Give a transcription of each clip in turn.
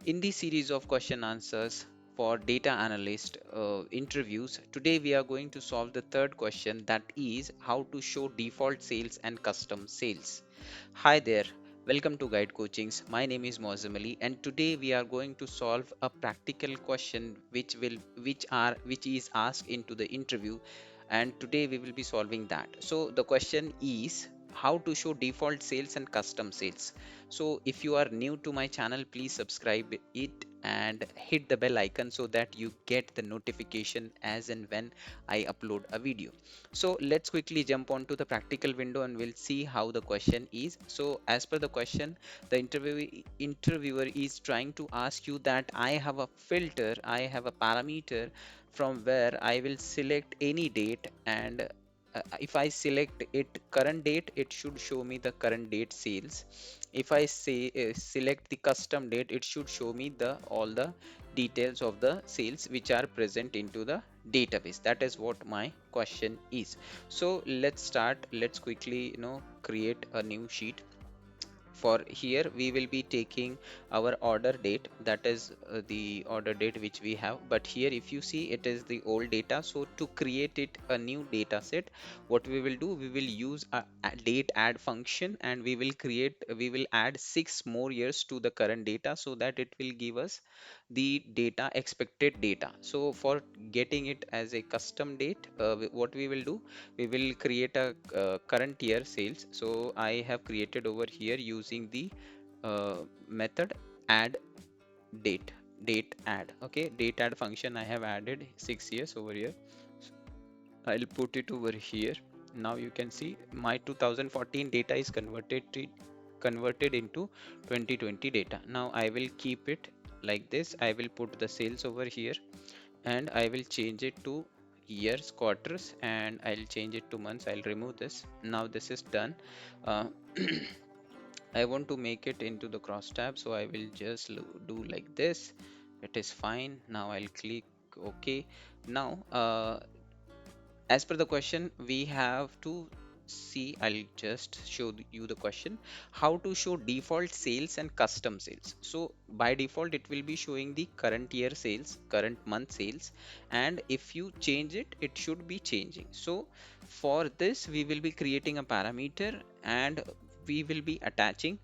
In this series of question answers for data analyst interviews, today we are going to solve the third question, that is how to show default sales and custom sales. Hi there, welcome to Guide Coachings. My name is Mozam Ali, and today we are going to solve a practical question which is asked into the interview, and today we will be solving that. So the question is how to show default sales and custom sales. So if you are new to my channel, please subscribe it and hit the bell icon so that you get the notification as and when I upload a video. So let's quickly jump onto the practical window and we'll see how the question is. So as per the question, the interviewer is trying to ask you that I have a filter, I have a parameter from where I will select any date, and if I select it current date, it should show me the current date sales. If I say select the custom date, it should show me the all the details of the sales which are present into the database. That is what my question is. So let's start. Let's quickly create a new sheet. For here we will be taking our order date, that is the order date which we have, but here if you see it is the old data. So to create it a new data set, what we will do, we will use a date add function, and we will add 6 more years to the current data so that it will give us the data, expected data. So for getting it as a custom date, what we will do, we will create a current year sales. So I have created over here using the method add date, date add. Okay, date add function, I have added 6 years over here. I'll put it over here. Now you can see my 2014 data is converted into 2020 data. Now I will keep it like this. I will put the sales over here, and I will change it to years, quarters, and I'll change it to months. I'll remove this. Now this is done. uh, I want to make it into the cross tab, so I will just do like this. It is fine. Now I'll click OK. Now as per the question, we have to see, I'll just show you the question, how to show default sales and custom sales. So by default it will be showing the current year sales, current month sales, and if you change it, it should be changing. So for this we will be creating a parameter, and we will be attaching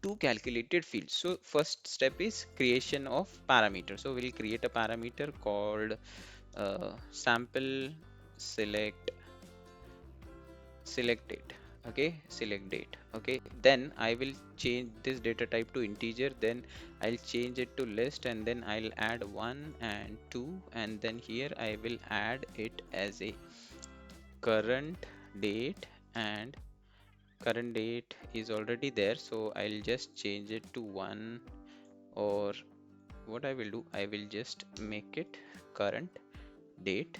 two calculated fields. So first step is creation of parameter. So we'll create a parameter called sample select select date. Okay, select date. Okay, then I will change this data type to integer, then I'll change it to list, and then I'll add 1 and 2, and then here I will add it as a current date, and current date is already there, so I'll just change it to 1. Or what I will do, I will just make it current date,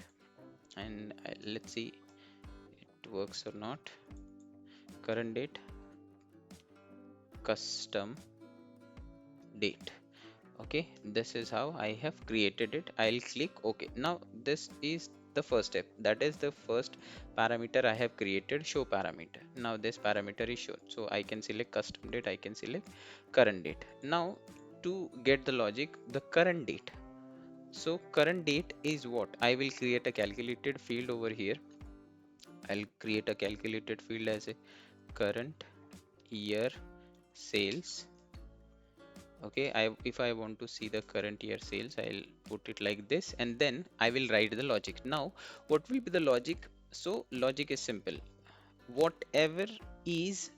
and let's see it works or not. Current date, custom date. Okay, this is how I have created it. I'll click OK. Now this is the first step, that is the first parameter I have created, show parameter. Now this parameter is shown, so I can select custom date, I can select current date. Now to get the logic, the current date, so current date is what, I will create a calculated field over here. I'll create a calculated field as a current year sales. Okay, if I want to see the current year sales, I'll put it like this, and then I will write the logic. Now what will be the logic? So logic is simple. Whatever is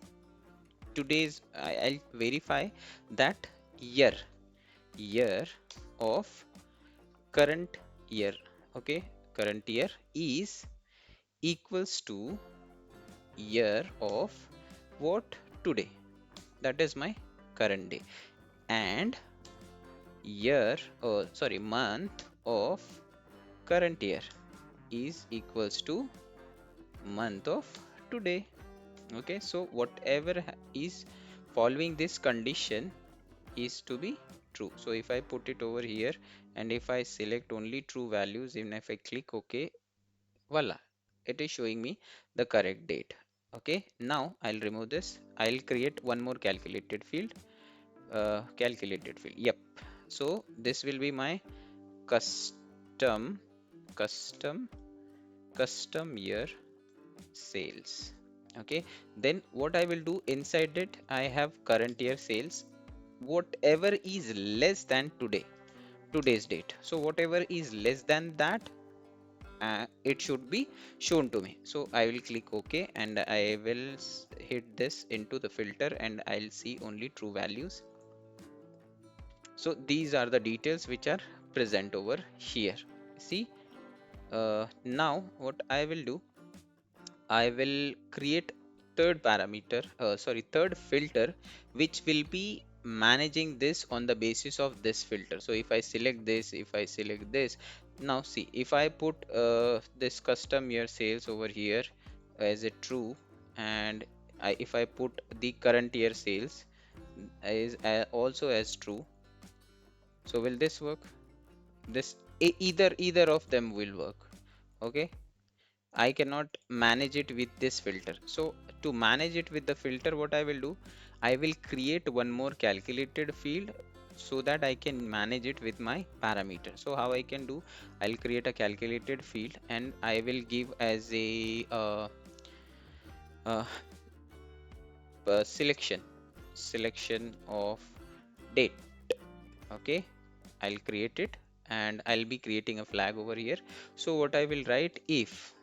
today's, I'll verify that year, year of current year. Okay, current year is equals to year of what, today, that is my current day, and year, or sorry, month of current year is equals to month of today. Okay, so whatever is following this condition is to be true. So if I put it over here, and if I select only true values, even if I click OK, voila, it is showing me the correct date. Okay, now I'll remove this. I'll create one more calculated field. Calculated field, yep, So this will be my custom custom custom year sales. Okay, then what I will do inside it, I have current year sales, whatever is less than today's date. So whatever is less than that, it should be shown to me. So I will click OK and I will hit this into the filter and I'll see only true values. So these are the details which are present over here. See, now what I will do, I will create third filter, which will be managing this on the basis of this filter. So if I select this, if I select this, now see, if I put this custom year sales over here as a true, and if I put the current year sales is also as true, so will this work? This either of them will work. Okay, I cannot manage it with this filter. So to manage it with the filter, what I will do, I will create one more calculated field so that I can manage it with my parameter. So how I can do, I'll create a calculated field and I will give as a uh, selection of date. Okay, I'll create it and I'll be creating a flag over here. So what I will write, if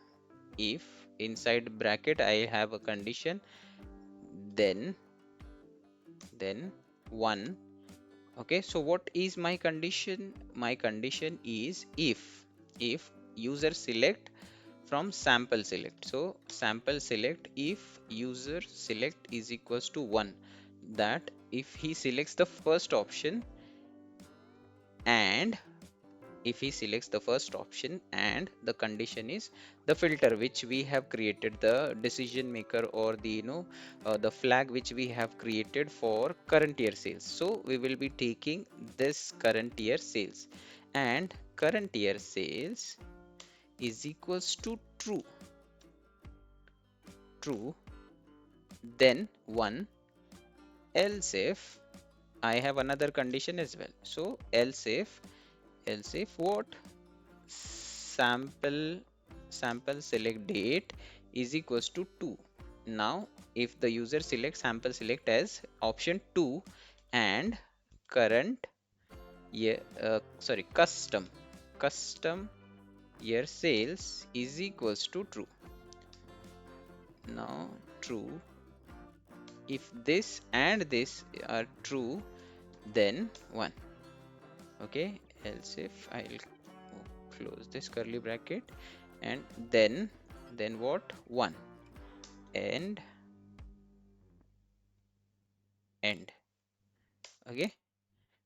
inside bracket I have a condition, then one. Okay, so what is my condition? My condition is if user select from sample select. So sample select, if user select is equals to 1, that if he selects the first option and if he selects the first option and the condition is the filter which we have created, the decision maker or the the flag which we have created for current year sales. So we will be taking this current year sales, and current year sales is equals to true, then 1, else if I have another condition as well. So else if what, sample select date is equals to 2. Now if the user selects sample select as option 2 and current year custom year sales is equals to true. Now true, if this and this are true, then 1. Okay, else if I'll close this curly bracket and then what, 1, and end. Okay,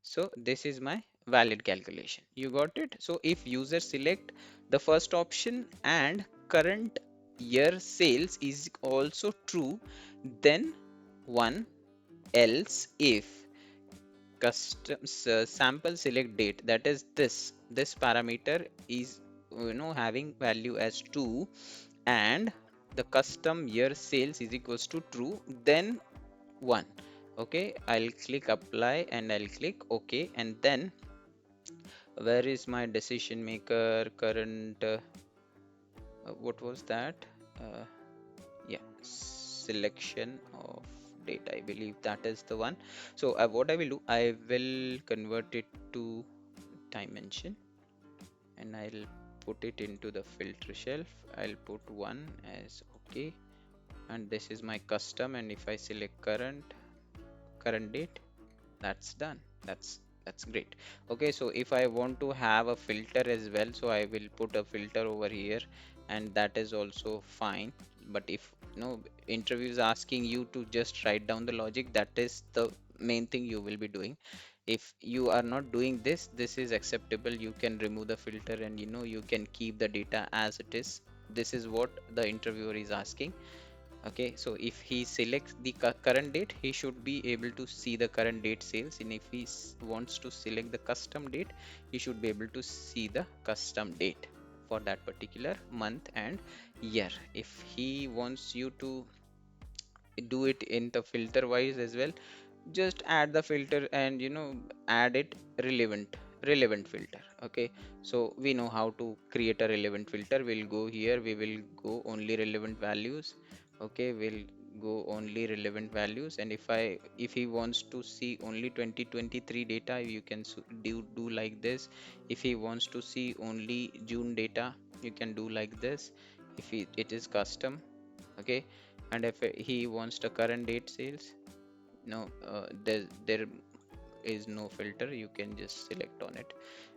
so this is my valid calculation. You got it? So if user select the first option and current year sales is also true, then 1, else if custom sample select date, that is this parameter is having value as 2 and the custom year sales is equals to true, then 1. Okay, I'll click apply and I'll click OK, and then where is my decision maker current what was that, uh, yeah, selection of date, I believe that is the one. So what I will do, I will convert it to dimension and I'll put it into the filter shelf. I'll put 1 as OK, and this is my custom, and if I select current date, that's done. That's great. Okay, so if I want to have a filter as well, so I will put a filter over here and that is also fine. But if interview is asking you to just write down the logic, that is the main thing you will be doing. If you are not doing this, this is acceptable. You can remove the filter and you can keep the data as it is. This is what the interviewer is asking. Okay, so if he selects the current date, he should be able to see the current date sales, and if he wants to select the custom date, he should be able to see the custom date for that particular month and year. If he wants you to do it in the filter wise as well, just add the filter and add it relevant filter. Okay, so we know how to create a relevant filter. We'll go here, we will go only relevant values. Okay, we'll go only relevant values, and if he wants to see only 2023 data, you can do like this. If he wants to see only June data, you can do like this. If it is custom. Okay, and if he wants the current date sales, no, there is no filter, you can just select on it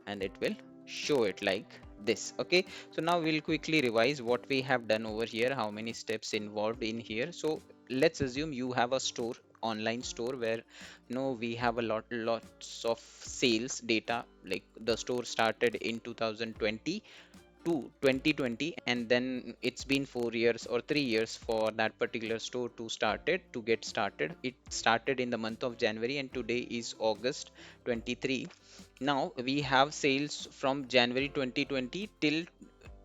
and it will show it like this. Okay, so now we'll quickly revise what we have done over here, how many steps involved in here. So let's assume you have a store, online store, where we have a lots of sales data, like the store started in 2020 to 2020, and then it's been 4 years or 3 years for that particular store to get started. It started in the month of January and today is August 23. Now we have sales from January 2020 till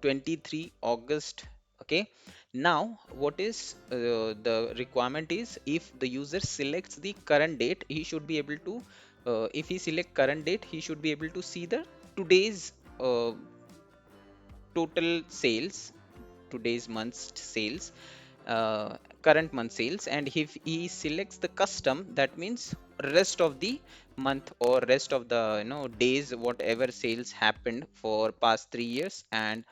23 August. Okay, now what is the requirement is, if the user selects the current date, he should be able to if he select current date, he should be able to see the today's total sales, today's month's sales, current month sales. And if he selects the custom, that means rest of the month or rest of the days, whatever sales happened for past 3 years and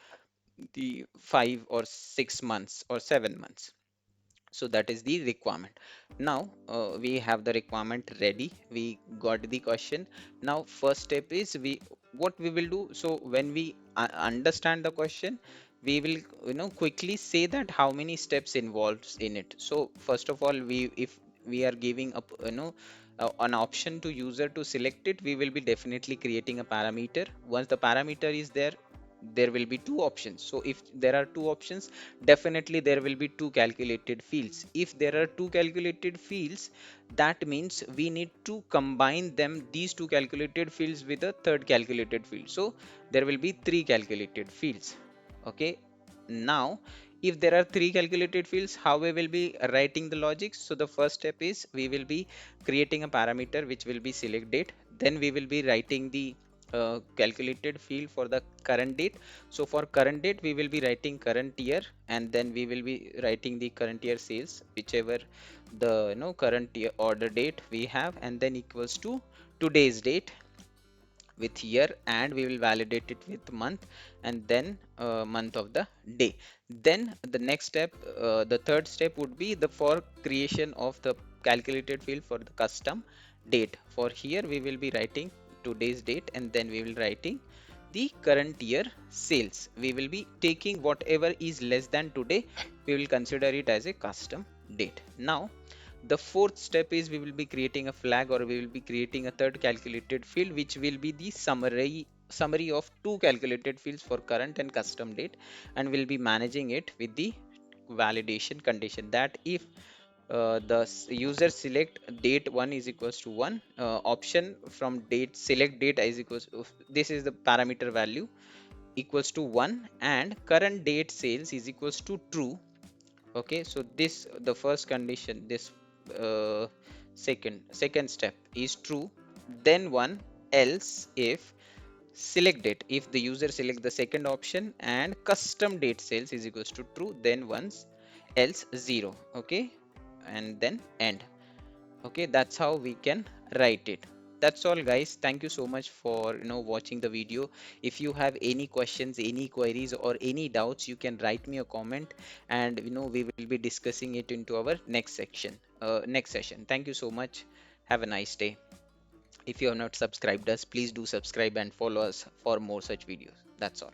the 5 or 6 months or 7 months. So that is the requirement. Now we have the requirement ready, we got the question. Now first step is, we what we will do. So when we understand the question, we will quickly say that how many steps involves in it. So first of all, we if we are giving up an option to user to select it, we will be definitely creating a parameter. Once the parameter is there, there will be two options. So if there are two options, definitely there will be two calculated fields. If there are two calculated fields, that means we need to combine them, these two calculated fields, with a third calculated field. So there will be three calculated fields. Okay, now if there are three calculated fields, how we will be writing the logic? So the first step is, we will be creating a parameter which will be select date. Then we will be writing the calculated field for the current date. So for current date, we will be writing current year, and then we will be writing the current year sales, whichever the current year order date we have, and then equals to today's date with year, and we will validate it with month, and then month of the day. Then the next step, the third step would be the for creation of the calculated field for the custom date. For here we will be writing today's date, and then we will writing the current year sales. We will be taking whatever is less than today, we will consider it as a custom date. Now the fourth step is, we will be creating a flag, or we will be creating a third calculated field, which will be the summary of two calculated fields for current and custom date, and we'll be managing it with the validation condition, that if the user select date 1 is equals to 1, option from date select date is equals to, this is the parameter value, equals to 1, and current date sales is equals to true. Okay, so this the first condition, this uh, second step is true. Then one, else if select date, if the user select the second option and custom date sales is equals to true, then once, else 0. Okay, and then end. Okay, that's how we can write it. That's all, guys. Thank you so much for watching the video. If you have any questions, any queries, or any doubts, you can write me a comment, and we will be discussing it into our next session. Thank you so much. Have a nice day. If you have not subscribed us, please do subscribe and follow us for more such videos. That's all.